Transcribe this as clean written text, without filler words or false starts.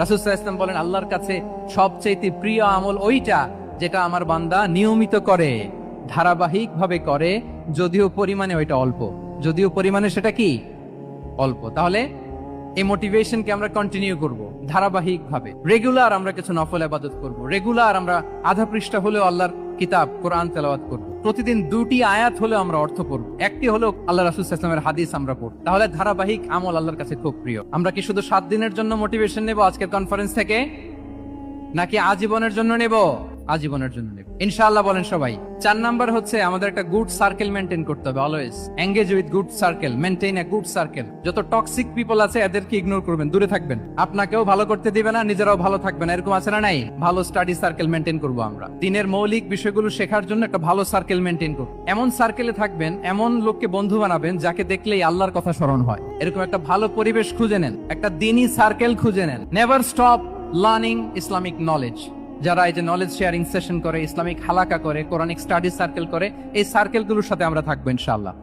রাসূল সাল্লাল্লাহু আলাইহি ওয়াসাল্লাম বলেন, আল্লাহর কাছে সবচেয়ে প্রিয় আমল ওইটা যেটা আমার বান্দা নিয়মিত করে, ধারাবাহিক ভাবে করে, যদিও পরিমাণে ওইটা অল্প, যদিও পরিমাণে সেটা কি অল্প। তাহলে এই মোটিভেশনকে আমরা কন্টিনিউ করব ধারাবাহিক ভাবে। রেগুলার আমরা কিছু নফল ইবাদত করব, রেগুলার আমরা আধা পৃষ্ঠা হলেও আল্লাহর কিতাব কোরআন তেলাওয়াত করব, প্রতিদিন 2টি আয়াত হলেও আমরা অর্থ পড়ব, একটি হলেও আল্লাহ রাসূল সাল্লাল্লাহু আলাইহি ওয়াসাল্লামের হাদিস আমরা পড়ব। তাহলে ধারাবাহিক আমল আল্লাহর কাছে খুব প্রিয়। আমরা কি শুধু 7 দিনের জন্য মোটিভেশন নেব আজকের কনফারেন্স থেকে, নাকি আজীবনের জন্য নেব? আজীবনের জন্য নেব ইনশাআল্লাহ। বলেন সবাই। 4 নাম্বার হচ্ছে আমাদের একটা গুড সার্কেল মেনটেন করতে হবে। Always engage with good circle, maintain a good circle. যত টক্সিক পিপল আছে এদেরকে ইগনোর করবেন, দূরে থাকবেন। আপনাকেও ভালো করতে দিবে না, নিজেরাও ভালো থাকবেন, এরকম আছে না নাই? ভালো স্টাডি সার্কেল মেনটেন করব আমরা। দিনের মৌলিক বিষয়গুলো শেখার জন্য একটা ভালো সার্কেল মেনটেন করব। এমন সার্কেলে থাকবেন, এমন লোককে বন্ধু বানাবেন যাকে দেখলেই আল্লাহর কথা স্মরণ হয়। এরকম একটা ভালো পরিবেশ খুঁজে নেন, একটা দ্বীনি সার্কেল খুঁজে নেন। Never stop learning Islamic knowledge. যারা এই যে নলেজ শেয়ারিং সেশন করে, ইসলামিক হালাকা করে, কোরআনিক স্টাডি সার্কেল করে, এই সার্কেলগুলোর সাথে আমরা থাকবো ইনশাআল্লাহ।